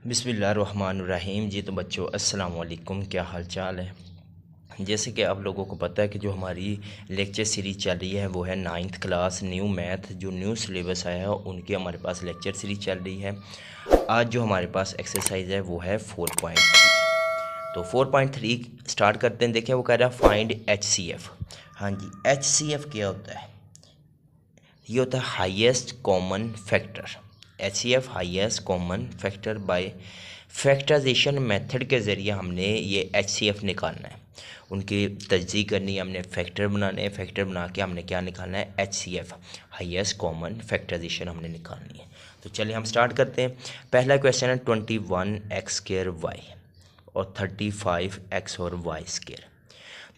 बिस्मिल्लाहिर्रहमानिर्रहीम। जी तो बच्चों अस्सलाम वालेकुम, क्या हाल चाल है। जैसे कि आप लोगों को पता है कि जो हमारी लेक्चर सीरीज़ चल रही है वो है 9th क्लास न्यू मैथ, जो न्यू सिलेबस आया है उनकी हमारे पास लेक्चर सीरीज़ चल रही है। आज जो हमारे पास एक्सरसाइज है वो है 4.3। तो 4.3 स्टार्ट करते हैं। देखें वो कह रहा है फाइंड HCF। हाँ जी, HCF क्या होता है? ये होता है highest common factor. HCF highest common factor. By factorisation method के ज़रिए हमने ये HCF निकालना है। उनकी तजदीद करनी है, हमने फैक्टर बनाने हैं। फैक्टर बना के हमने क्या निकालना है? HCF हाईएस्ट कॉमन फैक्टराइजेशन हमने निकालनी है। तो चलिए हम स्टार्ट करते हैं। पहला क्वेश्चन है 21x² और 35x और y²।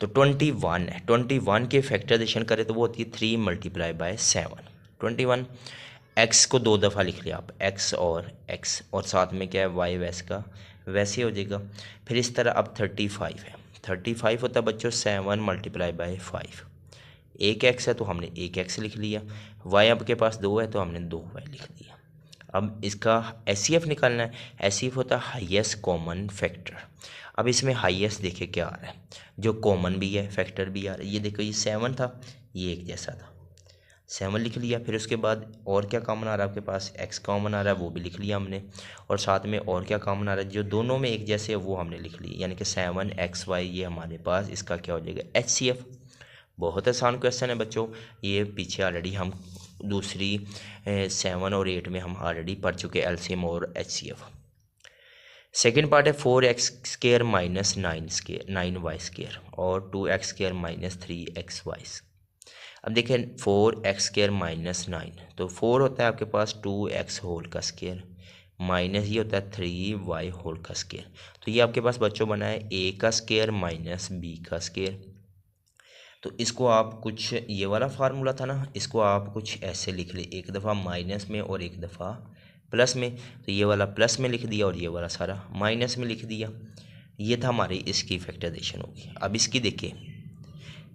तो 21 है, 21 के फैक्टराइजेशन करें तो वो होती है 3 × 7। 21 को 2 दफ़ा लिख लिया आप, x और साथ में क्या है y, वैसे का वैसे हो जाएगा। फिर इस तरह अब 35 है। 35 होता है बच्चों 7 × 5। एक x है तो हमने एक x लिख लिया। y आपके पास 2 है तो हमने 2y लिख दिया। अब इसका HCF निकालना है। HCF होता है हाईएस्ट कॉमन फैक्टर। अब इसमें हाईएस्ट देखे क्या आ रहा है, जो कॉमन भी है फैक्टर भी आ रहा है। ये देखो ये 7 था, ये एक जैसा था, 7 लिख लिया। फिर उसके बाद और क्या कॉमन आ रहा है आपके पास? x कॉमन आ रहा है, वो भी लिख लिया हमने। और साथ में और क्या कॉमन आ रहा है जो दोनों में एक जैसे है वो हमने लिख लिया, यानी कि 7xy। ये हमारे पास इसका क्या हो जाएगा? HCF। बहुत आसान क्वेश्चन है बच्चों। ये पीछे ऑलरेडी हम दूसरी 7 और 8 में हम ऑलरेडी पढ़ चुके एलसीएम और HCF। सेकेंड पार्ट है 4x² - 9y² और 2x² - 3xy। अब देखें 4x² - 9, तो 4 होता है आपके पास 2x² माइनस ये होता है 3y²। तो ये आपके पास बच्चों बना है a² - b²। तो इसको आप कुछ ये वाला फार्मूला था ना, इसको आप कुछ ऐसे लिख ले, एक दफ़ा माइनस में और एक दफ़ा प्लस में। तो ये वाला प्लस में लिख दिया और ये वाला सारा माइनस में लिख दिया। ये था हमारी इसकी फैक्टराइजेशन होगी। अब इसकी देखिए,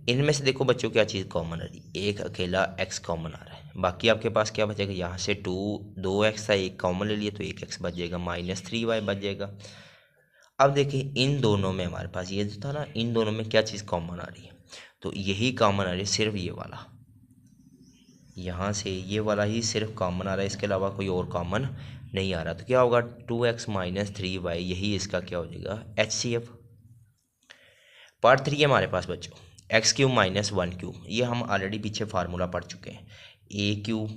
इनमें से देखो बच्चों क्या चीज़ कॉमन आ रही है? एक अकेला x कॉमन आ रहा है। बाकी आपके पास क्या बचेगा? यहाँ से 2x था, एक कॉमन ले लिए तो एक x बच जाएगा, -3y बच जाएगा। अब देखिए इन दोनों में हमारे पास ये जो था ना, इन दोनों में क्या चीज़ कॉमन आ रही है? तो यही कॉमन आ रही है, सिर्फ ये वाला। यहाँ से ये वाला ही सिर्फ कॉमन आ रहा है, इसके अलावा कोई और कॉमन नहीं आ रहा। तो क्या होगा? 2x - 3y, यही इसका क्या हो जाएगा? HCF। पार्ट 3 है हमारे पास बच्चों, x³ - 1³ ये हम ऑलरेडी पीछे फार्मूला पढ़ चुके हैं, a³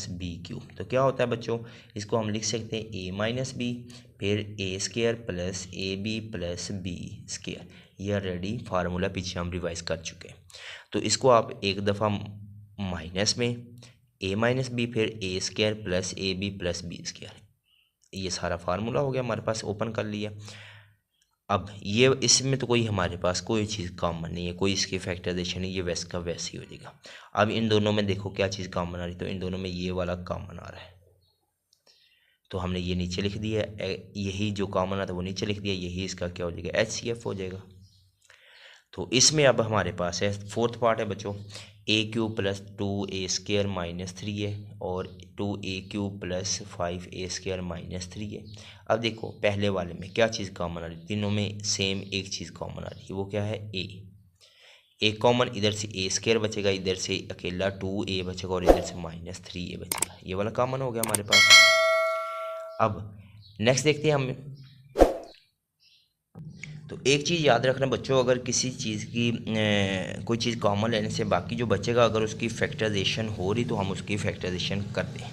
- b³। तो क्या होता है बच्चों? इसको हम लिख सकते हैं a - b, फिर a² + ab + b²। ये ऑलरेडी फार्मूला पीछे हम रिवाइज कर चुके हैं। तो इसको आप एक दफ़ा माइनस में a - b, फिर a² + ab + b²। ये सारा फार्मूला हो गया हमारे पास, ओपन कर लिया। अब ये इसमें तो कोई हमारे पास कोई चीज़ कॉमन नहीं है, कोई इसकी फैक्टराइजेशन नहीं, ये वैसे का वैसे ही हो जाएगा। अब इन दोनों में देखो क्या चीज़ कॉमन आ रही, तो इन दोनों में ये वाला कॉमन आ रहा है, तो हमने ये नीचे लिख दिया। यही जो कॉमन आता है वो नीचे लिख दिया, यही इसका क्या हो जाएगा? HCF हो जाएगा। तो इसमें अब हमारे पास है फोर्थ पार्ट है बच्चों, a³ + 2a² - 3a और 2a³ + 5a² - 3a। अब देखो पहले वाले में क्या चीज़ कॉमन आ रही है? तीनों में सेम एक चीज़ कॉमन आ रही है, वो क्या है? एक कॉमन, इधर से a² बचेगा, इधर से अकेला 2a बचेगा और इधर से -3a बचेगा। ये वाला कॉमन हो गया हमारे पास। अब नेक्स्ट देखते हैं हम। तो एक चीज़ याद रखना बच्चों, अगर किसी चीज़ की कोई चीज़ कॉमन लेने से बाकी जो बचेगा अगर उसकी फैक्टराइजेशन हो रही तो हम उसकी फैक्टराइजेशन कर दें।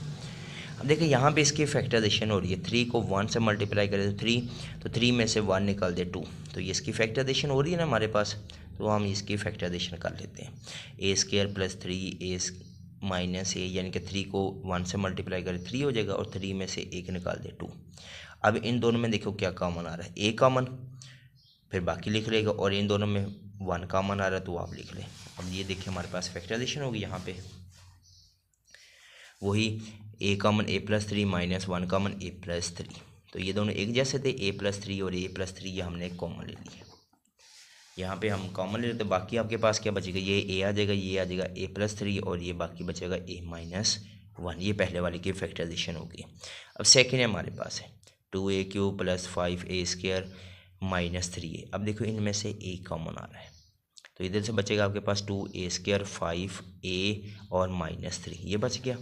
अब देखिए यहाँ पे इसकी फैक्टराइजेशन हो रही है, 3 को 1 से मल्टीप्लाई करें तो 3, तो 3 में से 1 निकाल दे 2, तो ये इसकी फैक्टराइजेशन हो रही है ना हमारे पास। तो हम इसकी फैक्टराइजेशन कर लेते हैं। a² + 3a - a, यानी कि 3 को 1 से मल्टीप्लाई करें 3 हो जाएगा और 3 में से 1 निकाल दे 2। अब इन दोनों में देखो क्या कॉमन आ रहा है? a कॉमन, फिर बाकी लिख लेगा, और इन दोनों में 1 कॉमन आ रहा है तो आप लिख लें। अब ये देखिए हमारे पास फैक्टराइजेशन होगी यहाँ पे, वही a common a + 3 - 1 common a + 3। तो ये दोनों एक जैसे थे, a + 3 और a + 3 ये हमने कॉमन ले लिया। यहाँ पे हम कॉमन ले लेते, तो बाकी आपके पास क्या बचेगा? ये a आ जाएगा, ये आ जाएगा a + 3 और ये बाकी बचेगा a - 1। ये पहले वाले की फैक्टराइजेशन होगी। अब सेकेंड हमारे पास है 2a³ plus 5a² minus 3a। अब देखो इनमें से एक कॉमन आ रहा है, तो इधर से बचेगा आपके पास 2a² 5a और माइनस 3, ये बच गया।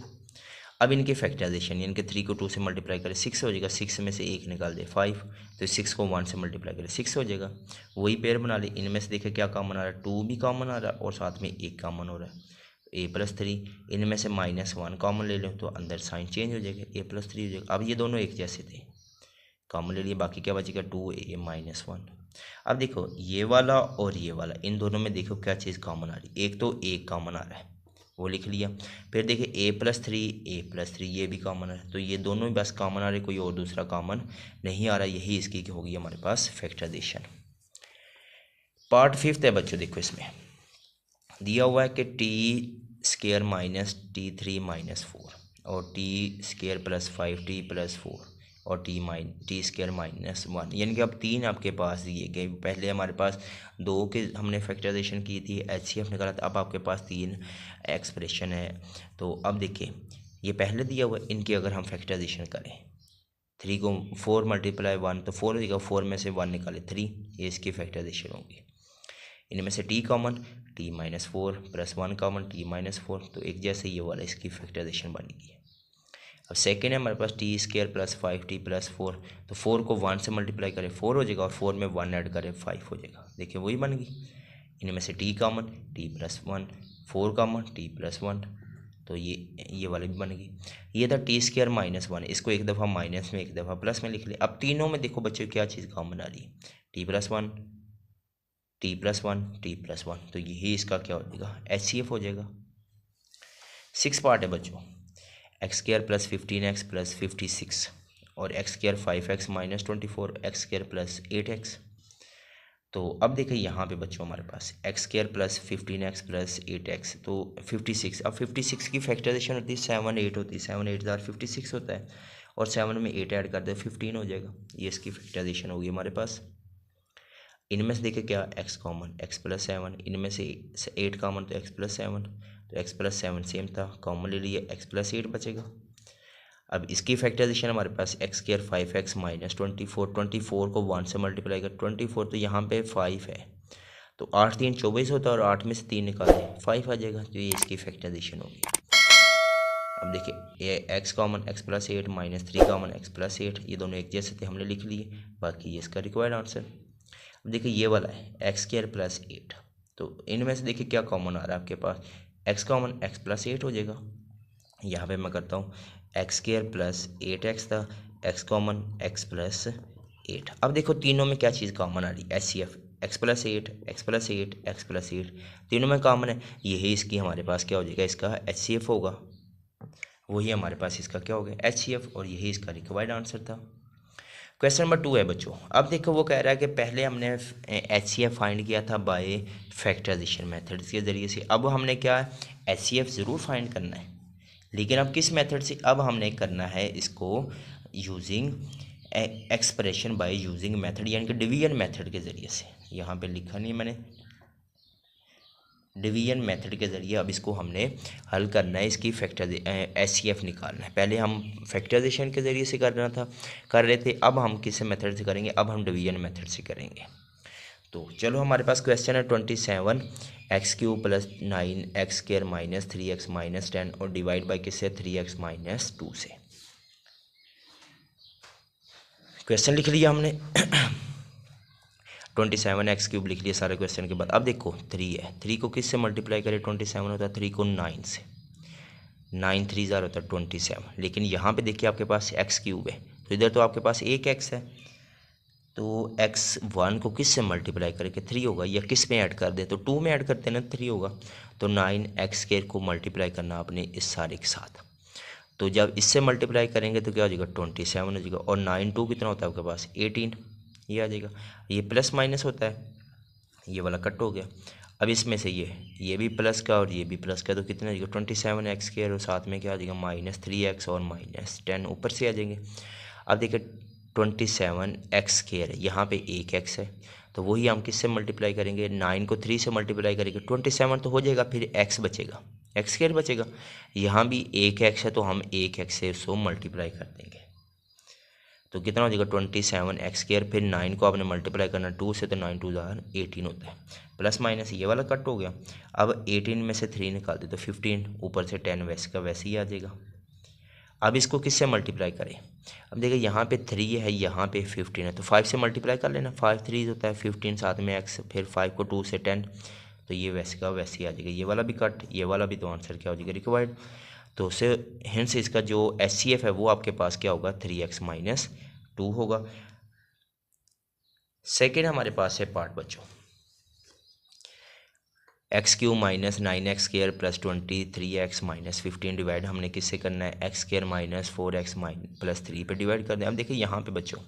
अब इनके फैक्टराइजेशन, इनके 3 को 2 से मल्टीप्लाई करें 6 हो जाएगा, 6 में से एक निकाल दे 5, तो 6 को 1 से मल्टीप्लाई करें 6 हो जाएगा। वही पेयर बना ले, इनमें से देखें क्या कॉमन आ रहा है, 2 भी कॉमन आ रहा है और साथ में एक कॉमन हो रहा है a+3। इनमें से -1 कॉमन ले लो तो अंदर साइन चेंज हो जाएगा, a+3 हो जाएगा। अब ये दोनों एक जैसे थे, कॉमन ले लिए, बाकी क्या बचेगा 2a - 1। अब देखो ये वाला और ये वाला, इन दोनों में देखो क्या चीज़ कॉमन आ रही है, एक तो एक कॉमन आ रहा है वो लिख लिया। फिर देखिए a+3 ये भी कॉमन है, तो ये दोनों बस कॉमन आ रहे, कोई और दूसरा कॉमन नहीं आ रहा। यही इसकी होगी हमारे पास फैक्टराइजेशन। पार्ट 5 है बच्चों, देखो इसमें दिया हुआ है कि t² माइनस t3 - 4 और t² + 5t + 4 और t² -1, यानी कि अब 3 आपके पास दिए गए। पहले हमारे पास 2 के हमने फैक्टराइजेशन की थी, HCF निकाला था, अब आपके पास 3 एक्सप्रेशन है। तो अब देखिए ये पहले दिया हुआ है, इनकी अगर हम फैक्टराइजेशन करें 3 को 4 × 1 तो 4 हो जाएगा, 4 में से 1 निकाले 3, ये इसकी फैक्टराइजेशन होगी। इनमें से t common t - 4 + 1 common t - 4, तो एक जैसे ये वाला इसकी फैक्टराइजेशन बनेगी। अब सेकेंड है हमारे पास t² + 5t + 4, तो 4 को 1 से मल्टीप्लाई करें 4 हो जाएगा और 4 में 1 ऐड करें 5 हो जाएगा। देखिए वही बन गई। इनमें से t common t + 1, 4 common t + 1, तो ये वाली भी बन गई। ये था t² - 1, इसको एक दफ़ा माइनस में एक दफ़ा प्लस में लिख लिया। अब तीनों में देखो बच्चों क्या चीज़ कॉमन आ रही है, t + 1 t + 1 t + 1, तो यही इसका क्या हो जाएगा, HCF हो जाएगा। 6 पार्ट है बच्चों, x² + 15x + 56 और x² 5x - 24 x² + 8x। तो अब देखिए यहाँ पे बच्चों हमारे पास x² + 15x + 8x, तो 56। अब 56 की फैक्टराइजेशन होती है 7 8 होती है, 7 8 * 56 होता है, और 7 में 8 ऐड कर दे 15 हो जाएगा। ये इसकी फैक्टराइजेशन होगी हमारे पास। इनमें से देखिए क्या x कॉमन x + 7, इनमें से 8 कॉमन तो x + 7, तो x + 7 सेम था, कॉमन ले लिए, x + 8 बचेगा। अब इसकी फैक्टराइजेशन हमारे पास x² 5x - 24, 24 को 1 से मल्टीप्लाई कर 24, तो यहाँ पे 5 है, तो 8 3 24 होता है और 8 में से 3 निकालें 5 आ जाएगा, तो ये इसकी फैक्टराइजेशन होगी। अब देखिए ये x common x + 8 -3 common x + 8, ये दोनों एक जैसे थे, हमने लिख लिए, बाकी ये इसका रिक्वायर्ड आंसर। अब देखिए ये वाला है x² + 8, तो इनमें से देखिए क्या कॉमन आ रहा है आपके पास, x कॉमन x + 8 हो जाएगा। यहाँ पे मैं करता हूँ x² + 8x था, x कॉमन x + 8। अब देखो तीनों में क्या चीज़ कॉमन आ रही है, HCF, x + 8 x + 8 x + 8, तीनों में कॉमन है, यही इसकी हमारे पास क्या हो जाएगा, इसका HCF होगा। वही हमारे पास इसका क्या हो गया, HCF, और यही इसका रिक्वायर्ड आंसर था। क्वेश्चन नंबर 2 है बच्चों। अब देखो वो कह रहा है कि पहले हमने HCF फाइंड किया था बाय फैक्टराइजेशन मेथड्स के ज़रिए से, अब हमने क्या HCF ज़रूर फाइंड करना है, लेकिन अब किस मेथड से, अब हमने करना है इसको using expression by using method, यानी कि डिवीजन मेथड के ज़रिए से। यहाँ पे लिखा नहीं मैंने, डिवीजन मेथड के ज़रिए अब इसको हमने हल करना है, इसकी HCF निकालना है। पहले हम फैक्टराइजेशन के ज़रिए से कर रहे थे, अब हम किस मेथड से करेंगे, अब हम डिवीजन मेथड से करेंगे। तो चलो हमारे पास क्वेश्चन है 27, x³ + 9x² - 3x - 10 और डिवाइड बाई किससे, 3x - 2 से। क्वेश्चन लिख लिया हमने 27 x³ लिख लिया सारे क्वेश्चन के बाद। अब देखो 3 है, 3 को किस से मल्टीप्लाई करें, 27 होता है, 3 को 9 से, 9 3 ज़ार होता है 27, लेकिन यहाँ पे देखिए आपके पास x³ है, तो इधर तो आपके पास एक x है, तो x1 को किस से मल्टीप्लाई करके 3 होगा, या किस में ऐड कर दे, तो 2 में ऐड करते हैं ना, 3 होगा, तो 9x² को मल्टीप्लाई करना आपने इस सारे के साथ, तो जब इससे मल्टीप्लाई करेंगे तो क्या हो जाएगा 27 हो जाएगा, और 9 2 कितना होता है आपके पास 18, ये आ जाएगा। ये प्लस माइनस होता है, ये वाला कट हो गया। अब इसमें से ये भी प्लस का और ये भी प्लस का, तो कितना आ जाएगा 27x² और साथ में क्या आ जाएगा -3x और -10 ऊपर से आ जाएंगे। अब देखिए 27x², यहाँ पे एक x है, तो वही हम किससे मल्टीप्लाई करेंगे, 9 को 3 से मल्टीप्लाई करेंगे, 27 तो हो जाएगा, फिर x बचेगा, x² बचेगा, यहाँ भी एक x है, तो हम एक x से उसको मल्टीप्लाई कर देंगे, तो कितना हो जाएगा 27x²। फिर 9 को आपने मल्टीप्लाई करना 2 से, तो 9 2 18 होता है, प्लस माइनस ये वाला कट हो गया। अब 18 में से 3 निकाल दे तो 15, ऊपर से 10 वैसे का वैसे ही आ जाएगा। अब इसको किससे मल्टीप्लाई करें? अब देखिए यहाँ पे 3 है, यहाँ पे 15 है, तो 5 से मल्टीप्लाई कर लेना। 5 3 होता है 15, साथ में x, फिर 5 को 2 से 10, तो ये वैसे का वैसे ही आ जाएगा। ये वाला भी कट, ये वाला भी, तो आंसर क्या हो जाएगा? रिक्वायर्ड। तो उससे हिंस इसका जो HCF है वो आपके पास क्या होगा? 3x - 2 होगा। सेकेंड हमारे पास है पार्ट बच्चों, x³ - 9x² + 23x - 15 डिवाइड हमने किससे करना है? x² - 4x + 3 पे डिवाइड कर दें। अब देखिए यहाँ पे बच्चों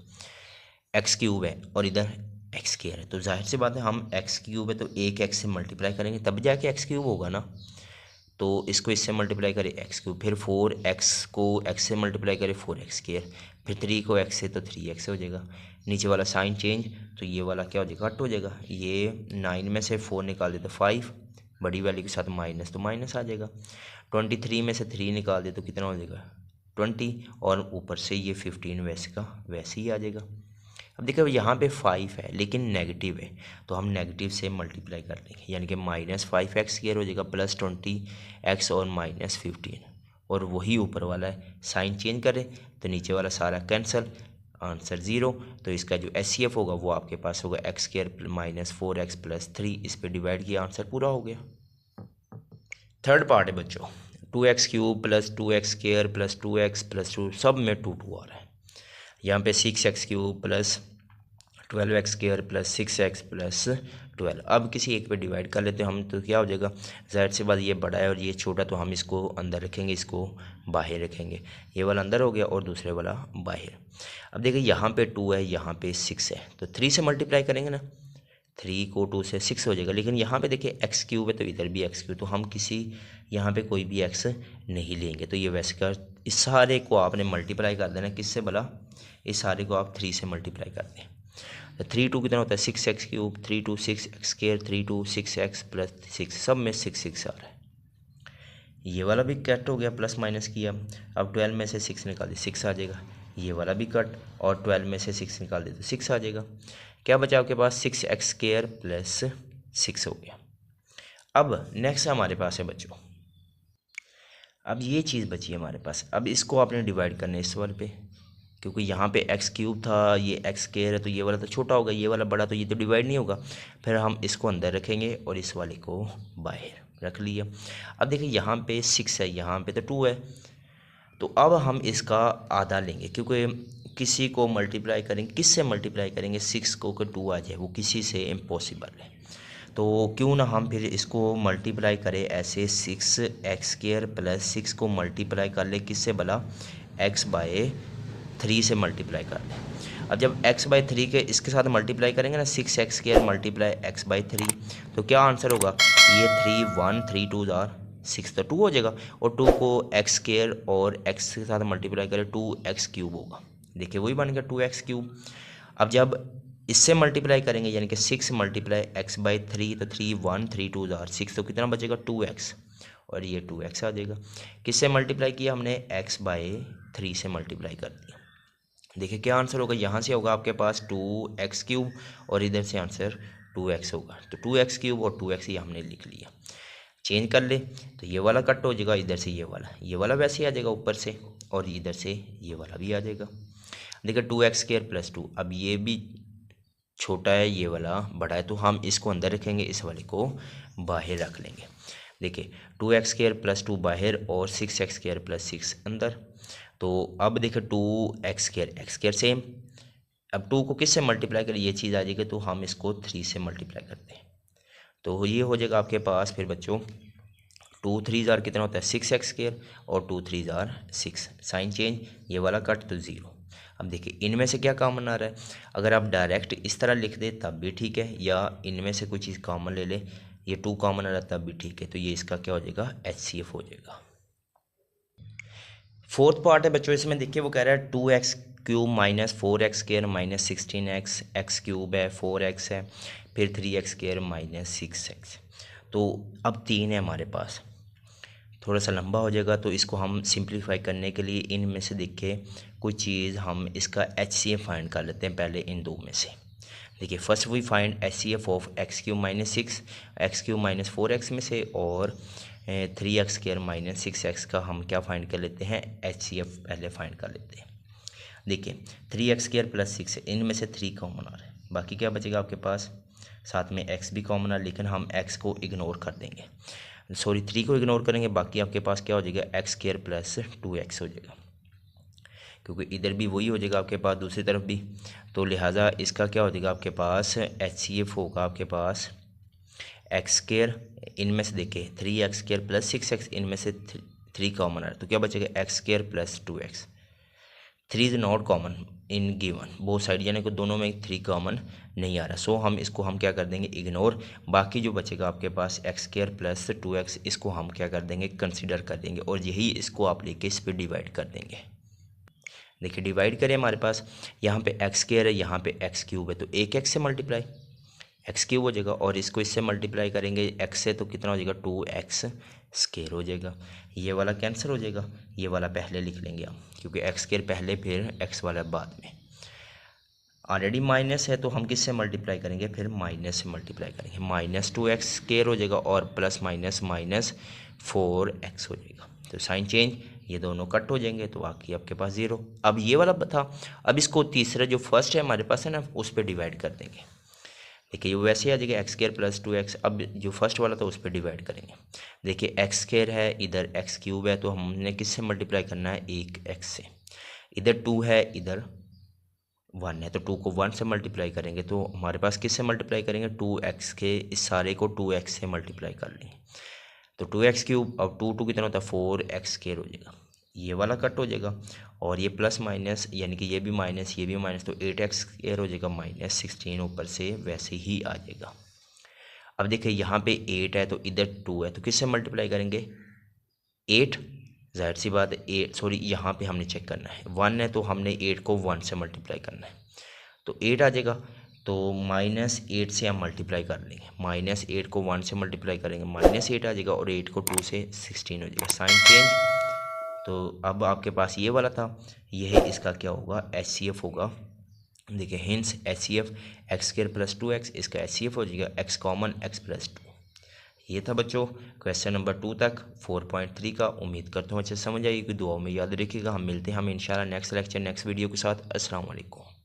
x³ है और इधर x² है, तो जाहिर सी बात है हम x³ है तो एक x से मल्टीप्लाई करेंगे तब जाके x³ होगा ना। तो इसको इससे मल्टीप्लाई करें x³, फिर 4x को x से मल्टीप्लाई करें 4x², फिर 3 को x से, तो 3x हो जाएगा। नीचे वाला साइन चेंज, तो ये वाला क्या हो जाएगा? कट हो जाएगा। ये 9 में से 4 निकाल दे तो 5, बड़ी वैल्यू के साथ माइनस, तो माइनस आ जाएगा। 23 में से 3 निकाल दे तो कितना हो जाएगा? 20, और ऊपर से ये 15 वैसे का वैसे ही आ जाएगा। अब देखिए यहाँ पे 5 है लेकिन नेगेटिव है, तो हम नेगेटिव से मल्टीप्लाई कर लेंगे, यानी कि -5x² हो जाएगा, +20x और -15, और वही ऊपर वाला है। साइन चेंज करें तो नीचे वाला सारा कैंसिल, आंसर 0। तो इसका जो HCF होगा वो आपके पास होगा x² - 4x + 3, इस पे डिवाइड किया, आंसर पूरा हो गया। थर्ड पार्ट है बच्चों, 2x³ + 2x² + 2x + 2, सब में 2 2 आ रहा है। यहाँ पे 6x³ + 12x² + 6x + 12। अब किसी एक पे डिवाइड कर लेते हैं हम, तो क्या हो जाएगा? जाहिर सी बात ये बड़ा है और ये छोटा, तो हम इसको अंदर रखेंगे, इसको बाहर रखेंगे। ये वाला अंदर हो गया और दूसरे वाला बाहर। अब देखिए यहाँ पे 2 है, यहाँ पे 6 है, तो 3 से मल्टीप्लाई करेंगे ना, 3 को 2 से 6 हो जाएगा। लेकिन यहाँ पे देखिए x³ है तो इधर भी x³, तो हम किसी यहाँ पे कोई भी x नहीं लेंगे, तो ये वैसे का इस सारे को आपने मल्टीप्लाई कर देना किससे भला? इस सारे को आप 3 से मल्टीप्लाई कर दें, तो 3 2 कितना होता है? 6x³, 3 2 6x², 3 2 6x + 6, सब में 6 6 आ रहा है। ये वाला भी कट हो गया, प्लस माइनस किया। अब 12 में से 6 निकाल दे, 6 आ जाएगा। ये वाला भी कट, और 12 में से 6 निकाल दे तो 6 आ जाएगा। क्या बचा आपके पास? 6x² + 6 हो गया। अब नेक्स्ट हमारे पास है बच्चों, अब ये चीज़ बची है हमारे पास। अब इसको आपने डिवाइड करना है इस वाले पे, क्योंकि यहाँ पे x³ था, ये x² है, तो ये वाला तो छोटा होगा, ये वाला बड़ा, तो ये तो डिवाइड नहीं होगा। फिर हम इसको अंदर रखेंगे और इस वाले को बाहर रख लिया। अब देखिए यहाँ पे 6 है, यहाँ पे तो 2 है, तो अब हम इसका आधा लेंगे, क्योंकि किसी को मल्टीप्लाई करेंगे, किससे मल्टीप्लाई करेंगे? 6 को 2 आ जाए, वो किसी से इम्पॉसिबल है। तो क्यों ना हम फिर इसको मल्टीप्लाई करें ऐसे, 6x² + 6 को मल्टीप्लाई कर ले किससे भला? x/3 से मल्टीप्लाई कर लें। अब जब x/3 के इसके साथ मल्टीप्लाई करेंगे ना, 6x² × x/3, तो क्या आंसर होगा? ये 3 1 3 2 6, तो 2 हो जाएगा, और 2 को x² और x के साथ मल्टीप्लाई करें 2x³ होगा। देखिए वही बन गया 2x³। अब जब इससे मल्टीप्लाई करेंगे, यानी कि 6 × x/3, तो 3 1 3 2 6, तो कितना बचेगा? 2x, और ये 2x आ जाएगा। किससे मल्टीप्लाई किया हमने? x/3 से मल्टीप्लाई कर दिया। देखिए क्या आंसर होगा? यहाँ से होगा आपके पास 2x³ और इधर से आंसर 2x होगा, तो 2x³ और 2x ये हमने लिख लिया। चेंज कर ले तो ये वाला कट हो जाएगा, इधर से ये वाला वैसे ही आ जाएगा ऊपर से, और इधर से ये वाला भी आ जाएगा। देखिए 2x² + 2, अब ये भी छोटा है, ये वाला बड़ा है, तो हम इसको अंदर रखेंगे, इस वाले को बाहर रख लेंगे। देखिए 2x² + 2 बाहर और 6x² + 6 अंदर। तो अब देखिए 2x² सेम, अब 2 को किससे मल्टीप्लाई करें? ये चीज़ आ जाएगी, तो हम इसको 3 से मल्टीप्लाई करते हैं, तो ये हो जाएगा आपके पास फिर बच्चों 2 3 कितना होता है? 6x² और 2 3 6, साइन चेंज, ये वाला कट, तो 0। अब देखिए इनमें से क्या कॉमन आ रहा है? अगर आप डायरेक्ट इस तरह लिख दे तब भी ठीक है, या इनमें से कोई चीज़ कॉमन ले ले, ये 2 कॉमन आ रहा है तब भी ठीक है, तो ये इसका क्या हो जाएगा? HCF हो जाएगा। फोर्थ पार्ट है बच्चों, इसमें देखिए वो कह रहा है 2x³ - 4x² - 16x, x³ है, 4x है, फिर 3x² - 6x। तो अब 3 है हमारे पास, थोड़ा सा लंबा हो जाएगा, तो इसको हम सिंप्लीफाई करने के लिए इनमें से देखिए कोई चीज़ हम इसका HCF फाइंड कर लेते हैं पहले इन दो में से। देखिए first we find HCF of x³ minus 6 x³ minus 4x में से, और 3x² माइनस 6x का हम क्या फाइंड कर लेते हैं, HCF पहले फाइंड कर लेते हैं। देखिए 3x² प्लस 6 इनमें से 3 कॉमन आ रहा है, बाकी क्या बचेगा आपके पास, साथ में x भी कॉमन आ, लेकिन हम x को इग्नोर कर देंगे, सॉरी 3 को इग्नोर करेंगे, बाकी आपके पास क्या हो जाएगा, x² प्लस 2x हो जाएगा, क्योंकि इधर भी वही हो जाएगा आपके पास दूसरी तरफ भी, तो लिहाजा इसका क्या हो जाएगा आपके पास, HCF होगा आपके पास x², इनमें से देखिए 3x² प्लस 6x, इनमें से 3 कॉमन आ रहा है, तो क्या बचेगा x² plus 2x। 3 is not common in given both side, यानी कि दोनों में 3 कॉमन नहीं आ रहा, सो हम इसको हम क्या कर देंगे, इग्नोर। बाकी जो बचेगा आपके पास x² प्लस 2x, इसको हम क्या कर देंगे, कंसीडर कर देंगे, और यही इसको आप लेके इस पर डिवाइड कर देंगे। देखिए डिवाइड करें, हमारे पास यहाँ पे x² है, यहाँ पे x³ है, तो एक x से मल्टीप्लाई x³ हो जाएगा, और इसको इससे मल्टीप्लाई करेंगे x से, तो कितना हो जाएगा, 2x² हो जाएगा। ये वाला कैंसिल हो जाएगा, ये वाला पहले लिख लेंगे हम, क्योंकि x² पहले फिर x वाला बाद में। ऑलरेडी माइनस है तो हम किससे मल्टीप्लाई करेंगे, फिर माइनस से मल्टीप्लाई करेंगे, माइनस 2x² हो जाएगा, और प्लस माइनस माइनस 4x हो जाएगा, तो साइन चेंज, ये दोनों कट हो जाएंगे, तो बाकी आपके पास 0। अब ये वाला था, अब इसको तीसरा जो फर्स्ट है हमारे पास है ना, उस पर डिवाइड कर देंगे। देखिए ये वैसे आ जाएगा x² प्लस 2x, अब जो फर्स्ट वाला था उस पर डिवाइड करेंगे। देखिए x² है, इधर x³ है, तो हमने किससे मल्टीप्लाई करना है, एक x से, इधर 2 है, इधर 1 है, तो 2 को 1 से मल्टीप्लाई करेंगे, तो हमारे पास किससे मल्टीप्लाई करेंगे, 2x के इस सारे को 2x से मल्टीप्लाई कर लेंगे, तो 2x³, अब 2 कितना होता है, 4x² हो जाएगा, ये वाला कट हो जाएगा, और ये प्लस माइनस यानी कि ये भी माइनस ये भी माइनस, तो 8x² हो जाएगा, माइनस 16 ऊपर से वैसे ही आ जाएगा। अब देखिए यहाँ पे 8 है, तो इधर 2 है, तो किससे मल्टीप्लाई करेंगे, 8, जाहिर सी बात है 8, सॉरी यहाँ पे हमने चेक करना है, 1 है तो हमने 8 को 1 से मल्टीप्लाई करना है, तो 8 आ जाएगा, तो माइनस 8 से हम मल्टीप्लाई कर लेंगे, माइनस 8 को 1 से मल्टीप्लाई करेंगे, माइनस 8 आ जाएगा, और 8 को 2 से 16 हो जाएगा, साइन चेंज। तो अब आपके पास ये वाला था, यह इसका क्या होगा, HCF होगा। देखिए hints HCF x² plus 2x, इसका HCF हो जाएगा x कॉमन x प्लस 2। ये था बच्चों क्वेश्चन नंबर 2 तक 4.3 का। उम्मीद करता हूँ अच्छे समझ आएगी, दुआओं में याद रखिएगा। हम मिलते हैं इंशाल्लाह नेक्स्ट लेक्चर नेक्स्ट वीडियो के साथ। अस्सलाम वालेकुम।